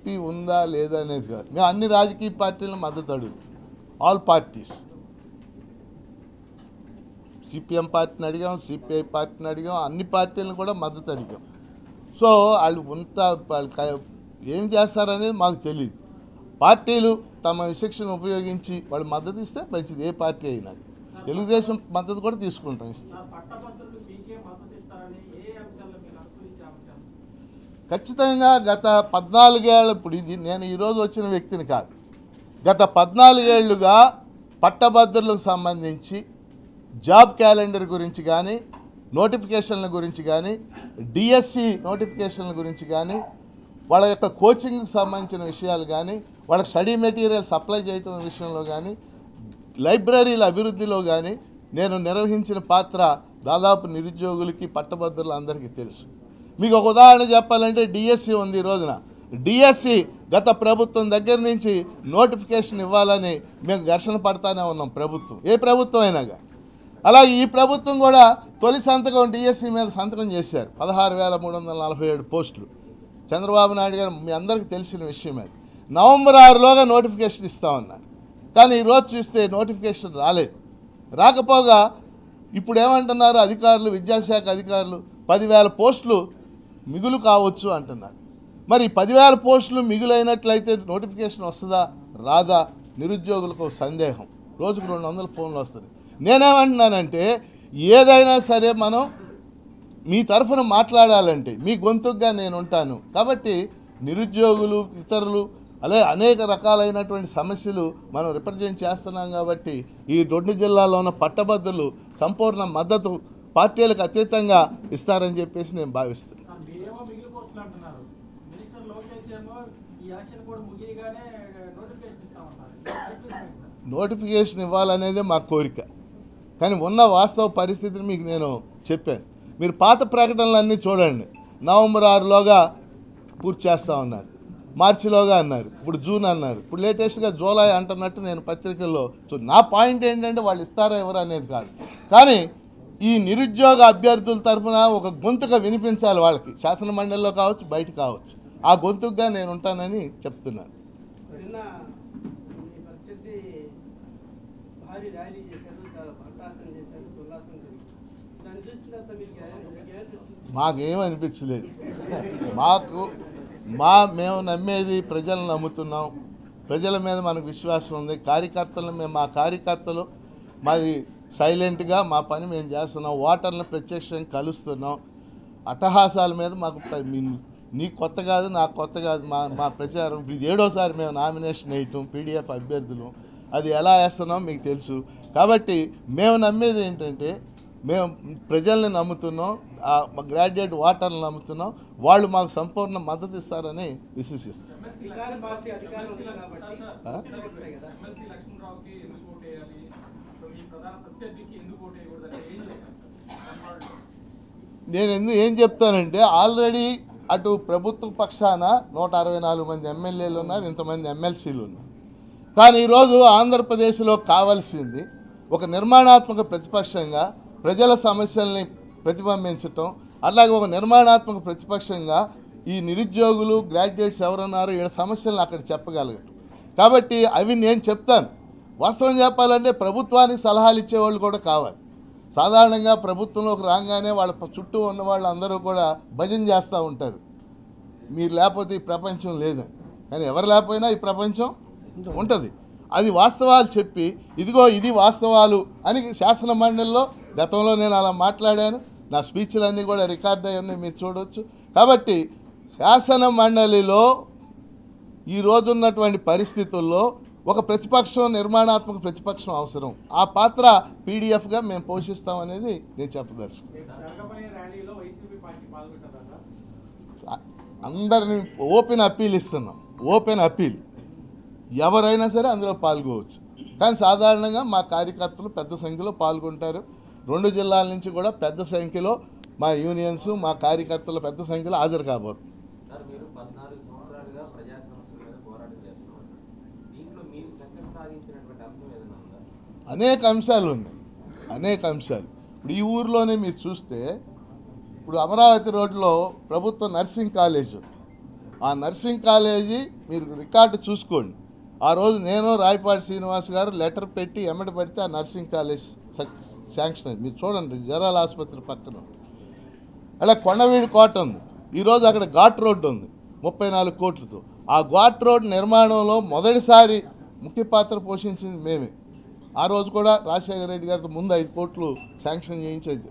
BJP ఉందా లేదా అనేది కాదు, మేము అన్ని రాజకీయ పార్టీలను మద్దతు అడుగుతాం. ఆల్ పార్టీస్, సిపిఎం పార్టీని అడిగాం, సిపిఐ పార్టీని అడిగాం, అన్ని పార్టీలను కూడా మద్దతు అడిగాం. సో వాళ్ళు వాళ్ళు ఏం చేస్తారనేది మాకు తెలియదు. పార్టీలు తమ విచక్షణ ఉపయోగించి వాళ్ళు మద్దతు ఇస్తే మంచిది, ఏ పార్టీ అయినా. తెలుగుదేశం మద్దతు కూడా తీసుకుంటాం, ఇస్తాం. ఖచ్చితంగా గత 14 ఏళ్ళ, ఇప్పుడు ఇది నేను ఈరోజు వచ్చిన వ్యక్తిని కాదు, గత 14 ఏళ్లుగా పట్టభద్రులకు సంబంధించి జాబ్ క్యాలెండర్ గురించి కానీ, నోటిఫికేషన్ల గురించి కానీ, డిఎస్సి నోటిఫికేషన్ల గురించి కానీ, వాళ్ళ యొక్క కోచింగ్కి సంబంధించిన విషయాలు కానీ, వాళ్ళ స్టడీ మెటీరియల్ సప్లై చేయటం విషయంలో కానీ, లైబ్రరీల అభివృద్ధిలో కానీ నేను నిర్వహించిన పాత్ర దాదాపు నిరుద్యోగులకి పట్టభద్రులందరికీ తెలుసు. మీకు ఒక ఉదాహరణ చెప్పాలంటే డిఎస్సి ఉంది. ఈ రోజున డిఎస్సి గత ప్రభుత్వం దగ్గర నుంచి నోటిఫికేషన్ ఇవ్వాలని మేము ఘర్షణ పడతానే ఉన్నాం, ప్రభుత్వం ఏ ప్రభుత్వం అయినాగా. అలాగే ఈ ప్రభుత్వం కూడా తొలి సంతకం డిఎస్సి మీద సంతకం చేశారు, 16,347 పోస్టులు. చంద్రబాబు నాయుడు గారు మీ అందరికీ తెలిసిన విషయం అది. నవంబర్ 6లోగా నోటిఫికేషన్ ఇస్తామన్నారు, కానీ ఈరోజు చూస్తే నోటిఫికేషన్ రాలేదు. రాకపోగా ఇప్పుడు ఏమంటున్నారు అధికారులు, విద్యాశాఖ అధికారులు 10,000 పోస్టులు మిగులు కావచ్చు అంటున్నారు. మరి 10,000 పోస్టులు మిగులైనట్లయితే నోటిఫికేషన్ వస్తుందా రాదా నిరుద్యోగులకు సందేహం. రోజుకు 200 ఫోన్లు వస్తుంది. నేనేమంటున్నానంటే ఏదైనా సరే మనం మీ తరఫున మాట్లాడాలంటే మీ గొంతుగా నేను ఉంటాను. కాబట్టి నిరుద్యోగులు, ఇతరులు, అలాగే అనేక రకాలైనటువంటి సమస్యలు మనం రిప్రజెంట్ చేస్తున్నాం. కాబట్టి ఈ 2 జిల్లాల్లో ఉన్న పట్టభద్రులు సంపూర్ణ మద్దతు పార్టీలకు అతీతంగా ఇస్తారని చెప్పేసి నేను భావిస్తున్నాను. నోటిఫికేషన్ ఇవ్వాలనేదే మా కోరిక, కానీ ఉన్న వాస్తవ పరిస్థితిని మీకు నేను చెప్పాను. మీరు పాత ప్రకటనలన్నీ చూడండి. నవంబర్ 6లోగా పూర్తి చేస్తూ ఉన్నారు, మార్చిలోగా అన్నారు, ఇప్పుడు జూన్ అన్నారు, ఇప్పుడు లేటెస్ట్గా జూలై అంటున్నట్టు నేను పత్రికల్లో నా పాయింట్ ఏంటంటే వాళ్ళు ఇస్తారా ఎవరు అనేది కాదు, కానీ ఈ నిరుద్యోగ అభ్యర్థుల తరఫున ఒక గొంతుగా వినిపించాలి వాళ్ళకి, శాసన మండలిలో కావచ్చు, బయట కావచ్చు. ఆ గొంతుగా నేను ఉంటానని చెప్తున్నాను. మాకేమనిపించలేదు. మేము నమ్మేది ప్రజలను నమ్ముతున్నాం, ప్రజల మీద మనకు విశ్వాసం ఉంది. మా కార్యకర్తలు మాది సైలెంట్గా మా పని మేము చేస్తున్నాం, ఓటర్లను ప్రత్యక్షంగా కలుస్తున్నాం. అట్టహాసాల మీద మాకు నీ కొత్త కాదు, నాకు కొత్త కాదు. మా ప్రచారం ఇది 7వసారి మేము నామినేషన్ వేయటం, పీడీఎఫ్ అభ్యర్థులు, అది ఎలా వేస్తున్నాం మీకు తెలుసు. కాబట్టి మేము నమ్మేది ఏంటంటే మేము ప్రజల్ని నమ్ముతున్నాం, గ్రాడ్యుయేట్ ఓటర్లు నమ్ముతున్నాం, వాళ్ళు మాకు సంపూర్ణ మద్దతు ఇస్తారని విశ్వసిస్తాం. నేను ఏం చెప్తానంటే ఆల్రెడీ అటు ప్రభుత్వ పక్షాన 164 మంది ఎమ్మెల్యేలు ఉన్నారు, ఇంతమంది ఎమ్మెల్సీలు ఉన్నారు. కానీ ఈరోజు ఆంధ్రప్రదేశ్లో కావాల్సింది ఒక నిర్మాణాత్మక ప్రతిపక్షంగా ప్రజల సమస్యల్ని ప్రతిబింబించటం, అలాగే ఒక నిర్మాణాత్మక ప్రతిపక్షంగా ఈ నిరుద్యోగులు, గ్రాడ్యుయేట్స్ ఎవరున్నారు వీళ్ళ సమస్యలను అక్కడ చెప్పగలగటం. కాబట్టి అవి నేను చెప్తాను. వాస్తవం చెప్పాలంటే ప్రభుత్వానికి సలహాలు ఇచ్చేవాళ్ళు కూడా కావాలి. సాధారణంగా ప్రభుత్వంలోకి రాగానే వాళ్ళ చుట్టూ ఉన్న వాళ్ళు అందరూ కూడా భజన చేస్తూ ఉంటారు, మీరు లేకపోతే ఈ ప్రపంచం లేదని. కానీ ఎవరు లేకపోయినా ఈ ప్రపంచం ఉంటుంది. అది వాస్తవాలు చెప్పి ఇదిగో ఇది వాస్తవాలు అని శాసన మండలిలో గతంలో నేను అలా మాట్లాడాను. నా స్పీచ్లన్నీ కూడా రికార్డ్ అయ్యి మీరు చూడవచ్చు. కాబట్టి శాసన మండలిలో ఈ రోజున్నటువంటి పరిస్థితుల్లో ఒక ప్రతిపక్షం, నిర్మాణాత్మక ప్రతిపక్షం అవసరం. ఆ పాత్ర పీడీఎఫ్గా మేము పోషిస్తామనేది నేను చెప్పదలుచుకున్నాను. అందరినీ ఓపెన్ అప్పీల్ ఇస్తున్నాం, ఓపెన్ అప్పీల్, ఎవరైనా సరే అందులో పాల్గొవచ్చు. కానీ సాధారణంగా మా కార్యకర్తలు పెద్ద సంఖ్యలో పాల్గొంటారు. 2 జిల్లాల నుంచి కూడా పెద్ద సంఖ్యలో మా యూనియన్స్, మా కార్యకర్తలు పెద్ద సంఖ్యలో హాజరు కాబోతుంది. అనేక అంశాలు ఉన్నాయి, అనేక అంశాలు. ఇప్పుడు ఈ ఊరిలోనే మీరు చూస్తే, ఇప్పుడు అమరావతి రోడ్లో ప్రభుత్వ నర్సింగ్ కాలేజ్, ఆ నర్సింగ్ కాలేజీ మీరు రికార్డు చూసుకోండి. ఆ రోజు నేను రాయపాటి శ్రీనివాస్ గారు లెటర్ పెట్టి ఎమ్మడి పడితే ఆ నర్సింగ్ కాలేజ్ శాంక్షన్ అయింది. మీరు చూడండి, జనరల్ ఆసుపత్రి పక్కన. అలా కొండవీడి కోట ఉంది. ఈరోజు అక్కడ ఘాట్ రోడ్డు ఉంది 34 కోట్లతో. ఆ ఘాట్ రోడ్ నిర్మాణంలో మొదటిసారి ముఖ్య పాత్ర పోషించింది మేమే. ఆ రోజు కూడా రాజశేఖర రెడ్డి గారితో ముందు 5 కోట్లు శాంక్షన్ చేయించేది.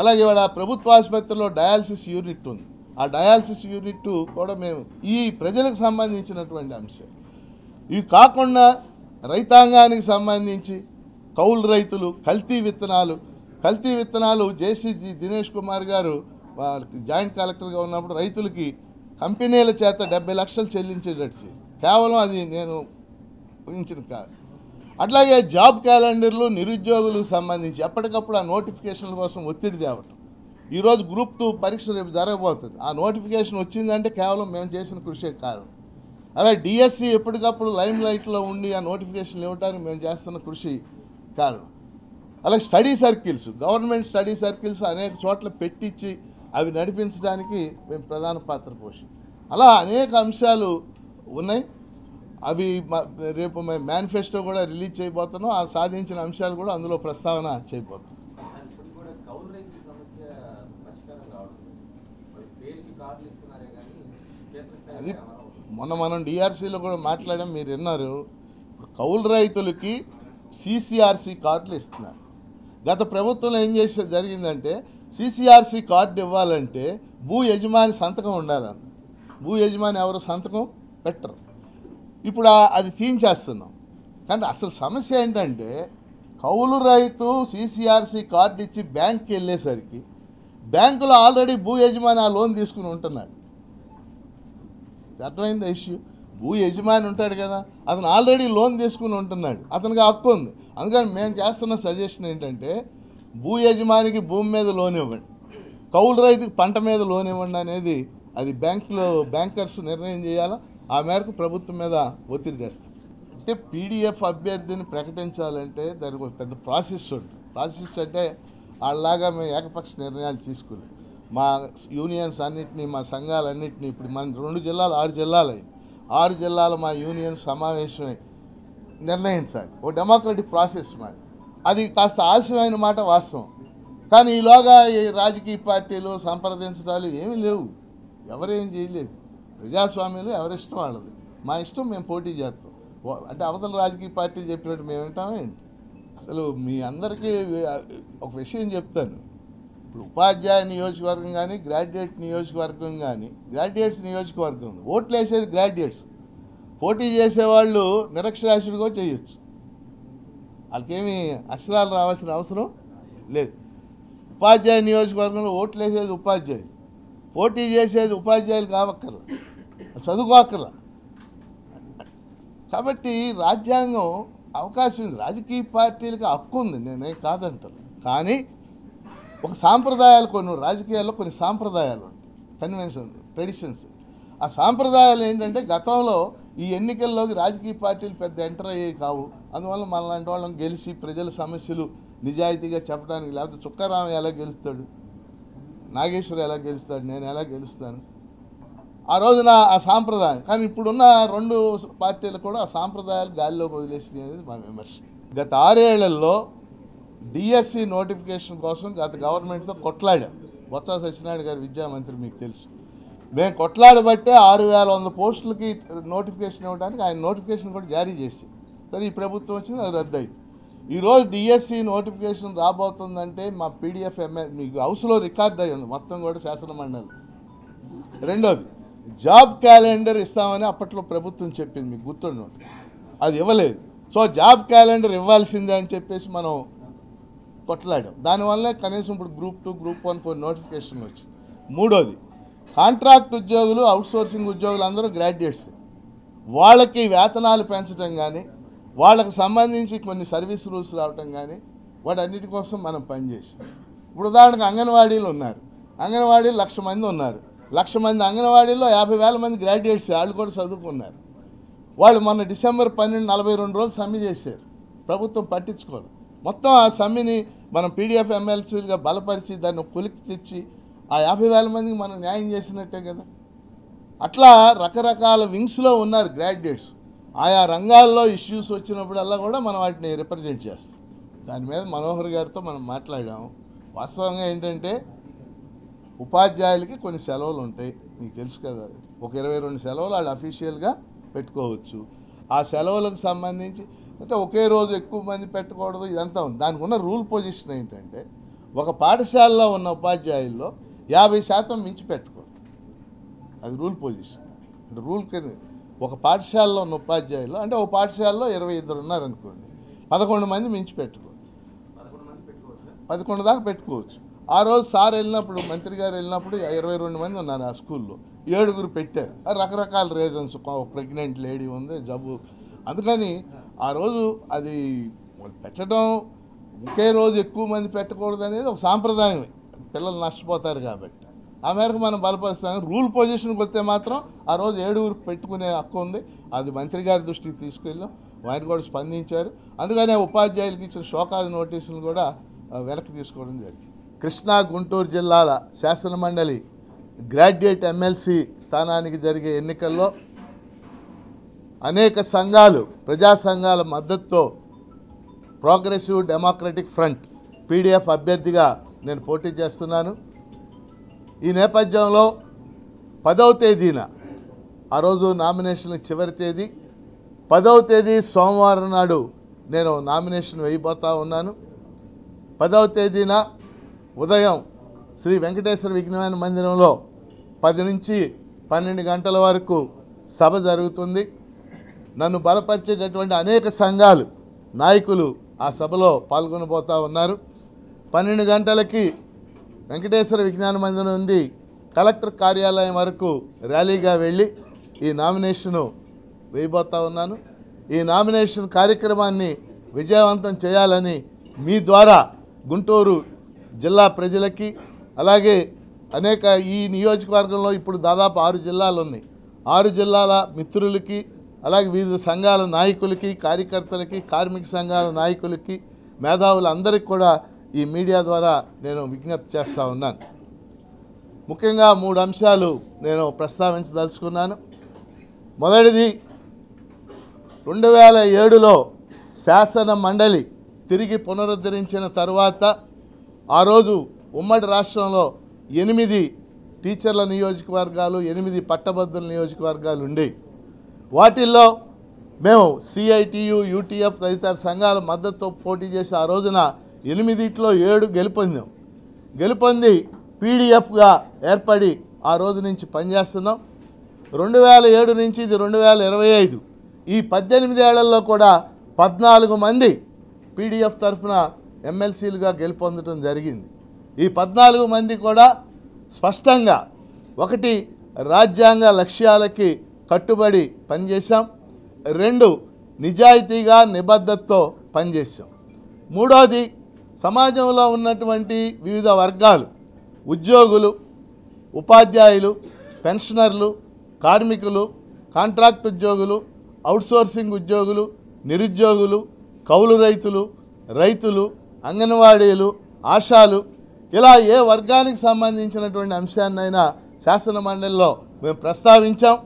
అలాగే ఇవాళ ప్రభుత్వ ఆసుపత్రిలో డయాలసిస్ యూనిట్ ఉంది. ఆ డయాలసిస్ యూనిట్ కూడా మేము ఈ ప్రజలకు సంబంధించినటువంటి అంశం. ఇవి కాకుండా రైతాంగానికి సంబంధించి కౌలు రైతులు కల్తీ విత్తనాలు జేసీ దినేష్ కుమార్ గారు జాయింట్ కలెక్టర్గా ఉన్నప్పుడు రైతులకి కంపెనీల చేత 70 లక్షలు చెల్లించేటట్టు కేవలం అది నేను ఊహించిన కాదు. అట్లాగే జాబ్ క్యాలెండర్లు నిరుద్యోగులకు సంబంధించి ఎప్పటికప్పుడు ఆ నోటిఫికేషన్ల కోసం ఒత్తిడి తేవటం. ఈరోజు గ్రూప్ 2 పరీక్ష రేపు జరగబోతుంది. ఆ నోటిఫికేషన్ వచ్చిందంటే కేవలం మేము చేసిన కృషే కారణం. అలాగే డిఎస్సి ఎప్పటికప్పుడు లైమ్ లైట్లో ఉండి ఆ నోటిఫికేషన్లు ఇవ్వడానికి మేము చేస్తున్న కృషి కారణం. అలాగే study circles, government study circles అనేక చోట్ల పెట్టించి అవి నడిపించడానికి మేము ప్రధాన పాత్ర పోషించాం. అలా అనేక అంశాలు ఉన్నాయి. అవి రేపు మేము మేనిఫెస్టో కూడా రిలీజ్ చేయబోతున్నాం. ఆ సాధించిన అంశాలు కూడా అందులో ప్రస్తావన చేయబోతున్నాం. అది మొన్న మనం డిఆర్సీలో కూడా మాట్లాడాం, మీరు విన్నారు. ఇప్పుడు కౌలు రైతులకి సిసిఆర్సి కార్డులు ఇస్తున్నారు. గత ప్రభుత్వంలో ఏం జరిగిందంటే సిసిఆర్సి కార్డు ఇవ్వాలంటే భూ యజమాని సంతకం ఉండాలన్న. భూ యజమాని ఎవరు సంతకం పెట్టరు. ఇప్పుడు అది తీయించేస్తున్నాం. కానీ అసలు సమస్య ఏంటంటే కౌలు రైతు సిసిఆర్సి కార్డు ఇచ్చి బ్యాంక్కి వెళ్ళేసరికి బ్యాంకులో ఆల్రెడీ భూ యజమాని ఆ లోన్ తీసుకుని ఉంటున్నాడు. అర్థమైంది ఇష్యూ. భూ యజమాని ఉంటాడు కదా, అతను ఆల్రెడీ లోన్ తీసుకుని ఉంటున్నాడు, అతనికి హక్కు ఉంది. అందుకని మేము చేస్తున్న సజెషన్ ఏంటంటే భూ యజమానికి భూమి మీద లోన్ ఇవ్వండి, కౌలు రైతుకి పంట మీద లోన్ ఇవ్వండి అనేది అది బ్యాంకర్స్ నిర్ణయం చేయాలా. ఆ మేరకు ప్రభుత్వం మీద ఒత్తిడి తెస్తాం. అంటే పీడిఎఫ్ అభ్యర్థిని ప్రకటించాలంటే దానికి ఒక పెద్ద ప్రాసెస్ ఉంటుంది. ప్రాసెస్ అంటే వాళ్ళలాగా మేము ఏకపక్ష నిర్ణయాలు తీసుకోలేదు. మా యూనియన్స్ అన్నింటినీ, మా సంఘాలన్నింటినీ, ఇప్పుడు మన 2 జిల్లాలు 6 జిల్లాలు అయింది. 6 జిల్లాలు మా యూనియన్ సమావేశమై నిర్ణయించాలి. ఓ డెమోక్రటిక్ ప్రాసెస్ మాది. అది కాస్త ఆలస్యమైన మాట వాస్తవం. కానీ ఈలోగా ఈ రాజకీయ పార్టీలు సంప్రదించడాలు ఏమీ లేవు. ఎవరేం చేయలేదు. ప్రజాస్వామ్యంలో ఎవరిష్టం వాళ్ళది. మా ఇష్టం మేము పోటీ చేస్తాం. అంటే అవతల రాజకీయ పార్టీలు చెప్పినట్టు మేము వింటామేంటి? అసలు మీ అందరికీ ఒక విషయం చెప్తాను. ఇప్పుడు ఉపాధ్యాయ నియోజకవర్గం కానీ, గ్రాడ్యుయేట్ నియోజకవర్గం కానీ, గ్రాడ్యుయేట్స్ నియోజకవర్గం ఉంది. ఓట్లు వేసేది గ్రాడ్యుయేట్స్. పోటీ చేసేవాళ్ళు నిరక్షరాస్యుడిగా చేయొచ్చు. వాళ్ళకేమీ అక్షరాలు రావాల్సిన అవసరం లేదు. ఉపాధ్యాయ నియోజకవర్గంలో ఓట్లు వేసేది ఉపాధ్యాయులు, పోటీ చేసేది ఉపాధ్యాయులు కావక్కర్లా, చదువుకోక్కర్లా. కాబట్టి రాజ్యాంగం అవకాశం ఉంది, రాజకీయ పార్టీలకు హక్కు ఉంది, నేనేం కాదంటాను. కానీ ఒక సాంప్రదాయాలు కొన్ని రాజకీయాల్లో కొన్ని సాంప్రదాయాలు ఉంటాయి, కన్వెన్షన్, ట్రెడిషన్స్. ఆ సాంప్రదాయాలు ఏంటంటే గతంలో ఈ ఎన్నికల్లోకి రాజకీయ పార్టీలు పెద్ద ఎంటర్ అయ్యేవి కావు. అందువల్ల మనలాంటి వాళ్ళని గెలిచి ప్రజల సమస్యలు నిజాయితీగా చెప్పడానికి, లేకపోతే చుక్కారామ ఎలా గెలుస్తాడు, నాగేశ్వర్ ఎలా గెలుస్తాడు, నేను ఎలా గెలుస్తాను, ఆ రోజున ఆ సాంప్రదాయం. కానీ ఇప్పుడున్న 2 పార్టీలు కూడా ఆ సాంప్రదాయాలు గాలిలోకి వదిలేసినాయి అనేది మా విమర్శ. గత 6 ఏళ్లలో డిఎస్సి నోటిఫికేషన్ కోసం గత గవర్నమెంట్తో కొట్లాడాం. బొత్స సత్యనారాయణ గారు విద్యామంత్రి, మీకు తెలుసు. మేము కొట్లాడబట్టే 6100 పోస్టులకి నోటిఫికేషన్ ఇవ్వడానికి ఆయన నోటిఫికేషన్ కూడా జారీ చేసి, సరే ఈ ప్రభుత్వం వచ్చింది, అది రద్దు అయింది. ఈరోజు డిఎస్సి నోటిఫికేషన్ రాబోతుందంటే మా పీడిఎఫ్ మీకు హౌస్లో రికార్డ్ అయ్యింది మొత్తం కూడా శాసనమండలి. రెండోది జాబ్ క్యాలెండర్ ఇస్తామని అప్పట్లో ప్రభుత్వం చెప్పింది, మీకు గుర్తుండి ఉంటుంది. అది ఇవ్వలేదు. సో జాబ్ క్యాలెండర్ ఇవ్వాల్సిందే అని చెప్పేసి మనం కొట్లాడాం. దానివల్లే కనీసం ఇప్పుడు గ్రూప్ 2, గ్రూప్ 1 కొన్ని నోటిఫికేషన్లు వచ్చింది. మూడోది కాంట్రాక్ట్ ఉద్యోగులు, అవుట్సోర్సింగ్ ఉద్యోగులు అందరూ గ్రాడ్యుయేట్స్. వాళ్ళకి వేతనాలు పెంచడం కానీ, వాళ్ళకి సంబంధించి కొన్ని సర్వీస్ రూల్స్ రావటం కానీ, వాటన్నిటి కోసం మనం పనిచేసాం. ఇప్పుడు ఉదాహరణకు అంగన్వాడీలు ఉన్నారు. అంగన్వాడీలు 1,00,000 మంది ఉన్నారు. 1,00,000 మంది అంగన్వాడీలో 50,000 మంది గ్రాడ్యుయేట్స్, వాళ్ళు కూడా చదువుకున్నారు. వాళ్ళు మొన్న డిసెంబర్ 12 42 రోజులు సమ్మె చేశారు. ప్రభుత్వం పట్టించుకోవాలి. మొత్తం ఆ సమ్మెని మనం పీడిఎఫ్ ఎమ్మెల్సీలుగా బలపరిచి దాన్ని కొలికి తెచ్చి ఆ 50,000 మందికి మనం న్యాయం చేసినట్టే కదా. అట్లా రకరకాల వింగ్స్లో ఉన్నారు గ్రాడ్యుయేట్స్. ఆయా రంగాల్లో ఇష్యూస్ వచ్చినప్పుడల్లా కూడా మనం వాటిని రిప్రజెంట్ చేస్తాం. దాని మీద మనోహర్ గారితో మనం మాట్లాడాము. వాస్తవంగా ఏంటంటే ఉపాధ్యాయులకి కొన్ని సెలవులు ఉంటాయి, మీకు తెలుసు కదా. ఒక 22 సెలవులు వాళ్ళు అఫీషియల్గా పెట్టుకోవచ్చు. ఆ సెలవులకు సంబంధించి అంటే ఒకే రోజు ఎక్కువ మంది పెట్టకూడదు, ఇదంతా ఉంది. దానికి ఉన్న రూల్ పొజిషన్ ఏంటంటే ఒక పాఠశాలలో ఉన్న ఉపాధ్యాయుల్లో 50% మించి పెట్టకూడదు. అది రూల్ పొజిషన్. అంటే రూల్ కింద ఒక పాఠశాలలో ఉన్న ఉపాధ్యాయులు అంటే ఒక పాఠశాలలో 22 ఉన్నారనుకోండి, 11 మంది మించి పెట్టుకోవచ్చు. 11 దాకా పెట్టుకోవచ్చు. ఆ రోజు సార్ వెళ్ళినప్పుడు, మంత్రి గారు వెళ్ళినప్పుడు 22 మంది ఉన్నారు ఆ స్కూల్లో, 7 పెట్టారు. రకరకాల రీజన్స్, ప్రెగ్నెంట్ లేడీ ఉంది, జబ్బు, అందుకని ఆ రోజు అది పెట్టడం, ఒకే రోజు ఎక్కువ మంది పెట్టకూడదు అనేది ఒక సాంప్రదాయమే. పిల్లలు నష్టపోతారు కాబట్టి ఆ మేరకు మనం బలపరుస్తాం. రూల్ పొజిషన్కి వస్తే మాత్రం ఆ రోజు 7 పెట్టుకునే హక్కు ఉంది. అది మంత్రి గారి దృష్టికి తీసుకెళ్ళాం, ఆయన కూడా స్పందించారు. అందుకనే ఉపాధ్యాయులకు ఇచ్చిన షోకాజ్ నోటీసులు కూడా వెనక్కి తీసుకోవడం జరిగింది. కృష్ణా గుంటూరు జిల్లాల శాసనమండలి గ్రాడ్యుయేట్ ఎమ్మెల్సీ స్థానానికి జరిగే ఎన్నికల్లో అనేక సంఘాలు, ప్రజా సంఘాల మద్దతుతో ప్రోగ్రెసివ్ డెమోక్రటిక్ ఫ్రంట్ పీడీఎఫ్ అభ్యర్థిగా నేను పోటీ చేస్తున్నాను. ఈ నేపథ్యంలో 10వ తేదీన, ఆ రోజు నామినేషన్ చివరి తేదీ, 10వ తేదీ సోమవారం నాడు నేను నామినేషన్ వేయబోతా ఉన్నాను. 10వ తేదీన ఉదయం శ్రీ వెంకటేశ్వర విజ్ఞాన మందిరంలో 10 నుంచి 12 గంటల వరకు సభ జరుగుతుంది. నన్ను బలపరిచేటటువంటి అనేక సంఘాలు నాయకులు ఆ సభలో పాల్గొనబోతూ ఉన్నారు. 12 గంటలకి వెంకటేశ్వర విజ్ఞాన మందిరం నుండి కలెక్టర్ కార్యాలయం వరకు ర్యాలీగా వెళ్ళి ఈ నామినేషను వేయబోతా ఉన్నాను. ఈ నామినేషన్ కార్యక్రమాన్ని విజయవంతం చేయాలని మీ ద్వారా గుంటూరు జిల్లా ప్రజలకి, అలాగే అనేక ఈ నియోజకవర్గంలో ఇప్పుడు దాదాపు 6 జిల్లాలు ఉన్నాయి, 6 జిల్లాల మిత్రులకి, అలాగే వివిధ సంఘాల నాయకులకి, కార్యకర్తలకి, కార్మిక సంఘాల నాయకులకి, మేధావులందరికీ కూడా ఈ మీడియా ద్వారా నేను విజ్ఞప్తి చేస్తూ ఉన్నాను. ముఖ్యంగా 3 అంశాలు నేను ప్రస్తావించదలుచుకున్నాను. మొదటిది, 2007లో శాసన మండలి తిరిగి పునరుద్ధరించిన తర్వాత ఆ రోజు ఉమ్మడి రాష్ట్రంలో 8 టీచర్ల నియోజకవర్గాలు, 8 పట్టభద్రుల నియోజకవర్గాలు ఉండేవి. వాటిల్లో మేము సిఐటియు, యూటీఎఫ్ తదితర సంఘాల మద్దతుతో పోటీ చేసి ఆ రోజున 8ట్లో 7 గెలుపొంది పీడీఎఫ్గా ఏర్పడి ఆ రోజు నుంచి పనిచేస్తున్నాం. 2007 నుంచి ఇది 2025, ఈ 18 ఏళ్లలో కూడా 14 మంది పీడీఎఫ్ తరఫున ఎమ్మెల్సీలుగా గెలుపొందడం జరిగింది. ఈ 14 మంది కూడా స్పష్టంగా, 1, రాజ్యాంగ లక్ష్యాలకి కట్టుబడి పనిచేశాం, 2, నిజాయితీగా నిబద్ధతతో పనిచేశాం, 3వది, సమాజంలో ఉన్నటువంటి వివిధ వర్గాలు, ఉద్యోగులు, ఉపాధ్యాయులు, పెన్షనర్లు, కార్మికులు, కాంట్రాక్ట్ ఉద్యోగులు, అవుట్సోర్సింగ్ ఉద్యోగులు, నిరుద్యోగులు, కౌలు రైతులు, అంగన్వాడీలు, ఆశాలు, ఇలా ఏ వర్గానికి సంబంధించినటువంటి అంశాన్నైనా శాసన మండలిలో మేము ప్రస్తావించాం.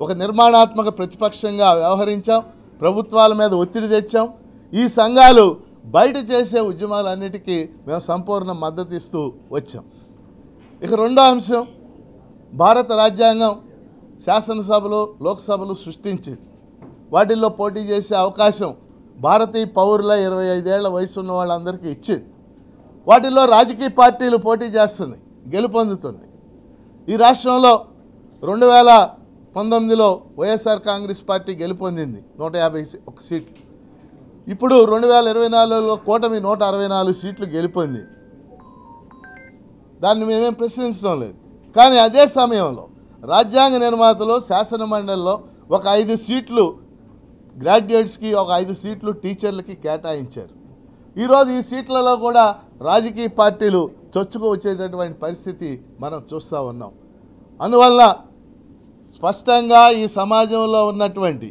ఒక నిర్మాణాత్మక ప్రతిపక్షంగా వ్యవహరించాం, ప్రభుత్వాల మీద ఒత్తిడి తెచ్చాం. ఈ సంఘాలు బయట చేసే ఉద్యమాలన్నిటికీ మేము సంపూర్ణ మద్దతు ఇస్తూ వచ్చాం. ఇక 2వ అంశం, భారత రాజ్యాంగం శాసనసభలు, లోక్సభలు సృష్టించింది. వాటిల్లో పోటీ చేసే అవకాశం భారతీయ పౌరుల 25 ఏళ్ల వయసు ఉన్న వాళ్ళందరికీ ఇచ్చింది. వాటిల్లో రాజకీయ పార్టీలు పోటీ చేస్తున్నాయి, గెలుపొందుతుంది. ఈ రాష్ట్రంలో 2019లో వైఎస్ఆర్ కాంగ్రెస్ పార్టీ గెలుపొందింది 151 సీట్లు. ఇప్పుడు 2024లో కూటమి 164 సీట్లు గెలుపొంది. దాన్ని మేమేం ప్రశ్నించడం లేదు. కానీ అదే సమయంలో రాజ్యాంగ నిర్మాతలు శాసన మండలిలో ఒక 5 సీట్లు గ్రాడ్యుయేట్స్కి, ఒక 5 సీట్లు టీచర్లకి కేటాయించారు. ఈరోజు ఈ సీట్లలో కూడా రాజకీయ పార్టీలు చొచ్చుకు వచ్చేటటువంటి పరిస్థితి మనం చూస్తూ ఉన్నాం. అందువల్ల స్పష్టంగా ఈ సమాజంలో ఉన్నటువంటి,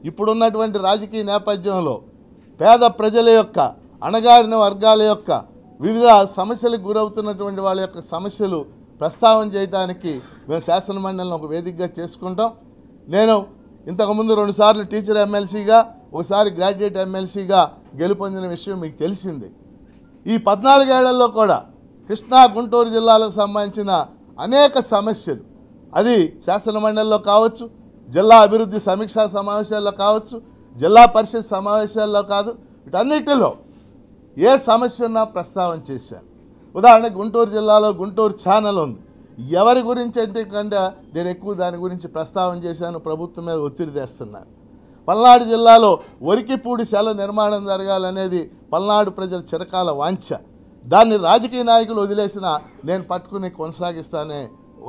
ఇప్పుడున్నటువంటి రాజకీయ నేపథ్యంలో పేద ప్రజల యొక్క, అణగారిన వర్గాల యొక్క వివిధ సమస్యలకు గురవుతున్నటువంటి వాళ్ళ యొక్క సమస్యలు ప్రస్తావన చేయడానికి మేము శాసనమండలిని ఒక వేదికగా చేసుకుంటాం. నేను ఇంతకుముందు 2 సార్లు టీచర్ ఎమ్మెల్సీగా, ఒకసారి గ్రాడ్యుయేట్ ఎమ్మెల్సీగా గెలుపొందిన విషయం మీకు తెలిసింది. ఈ 14 ఏళ్లలో కూడా కృష్ణా గుంటూరు జిల్లాలకు సంబంధించిన అనేక సమస్యలు, అది శాసనమండలిలో కావచ్చు, జిల్లా అభివృద్ధి సమీక్షా సమావేశాల్లో కావచ్చు, జిల్లా పరిషత్ సమావేశాల్లో కాదు, వీటన్నిటిలో ఏ సమస్య ఉన్నా ప్రస్తావన చేశాను. ఉదాహరణకు గుంటూరు జిల్లాలో గుంటూరు ఛానల్ ఉంది. ఎవరి గురించి అంటే కంటే నేను ఎక్కువ దాని గురించి ప్రస్తావన చేశాను, ప్రభుత్వం మీద ఒత్తిడి తెస్తున్నాను. పల్నాడు జిల్లాలో వరికిపూడి సెల నిర్మాణం జరగాలనేది పల్నాడు ప్రజల చిరకాల వాంఛ. దాన్ని రాజకీయ నాయకులు వదిలేసినా నేను పట్టుకుని కొనసాగిస్తానే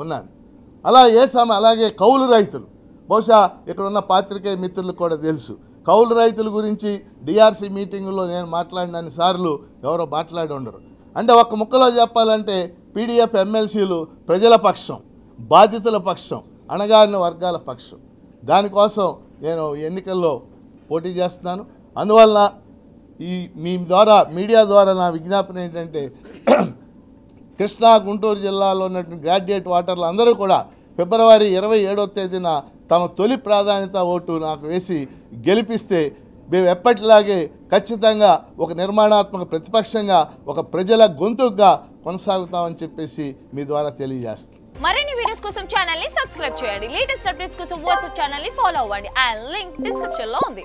ఉన్నాను. అలాగే కౌలు రైతులు, బహుశా ఇక్కడ ఉన్న పాత్రికేయ మిత్రులకు కూడా తెలుసు, కౌలు రైతుల గురించి డిఆర్సీ మీటింగులో నేను మాట్లాడినన్ని సార్లు ఎవరో మాట్లాడి ఉండరు. అంటే ఒక్క ముక్కలో చెప్పాలంటే పీడీఎఫ్ ఎమ్మెల్సీలు ప్రజల పక్షం, బాధితుల పక్షం, అణగారిన వర్గాల పక్షం. దానికోసం నేను ఎన్నికల్లో పోటీ చేస్తున్నాను. అందువల్ల మీ ద్వారా, మీడియా ద్వారా నా విజ్ఞాపన ఏంటంటే కృష్ణా గుంటూరు జిల్లాలో ఉన్నటువంటి గ్రాడ్యుయేట్ ఓటర్లు అందరూ కూడా ఫిబ్రవరి 27వ తేదీన తమ తొలి ప్రాధాన్యత ఓటు నాకు వేసి గెలిపిస్తే మేము ఎప్పటిలాగే ఖచ్చితంగా ఒక నిర్మాణాత్మక ప్రతిపక్షంగా, ఒక ప్రజల గొంతుగా కొనసాగుతామని చెప్పేసి మీ ద్వారా తెలియజేస్తాం. మరిన్ని వీడియోస్ కోసం ఛానల్ ని సబ్స్క్రైబ్ చేయండి. లేటెస్ట్ అప్డేట్స్ కోసం వాట్సాప్ ఛానల్ ని ఫాలో అవ్వండి. ఆ లింక్ డిస్క్రిప్షన్ లో ఉంది.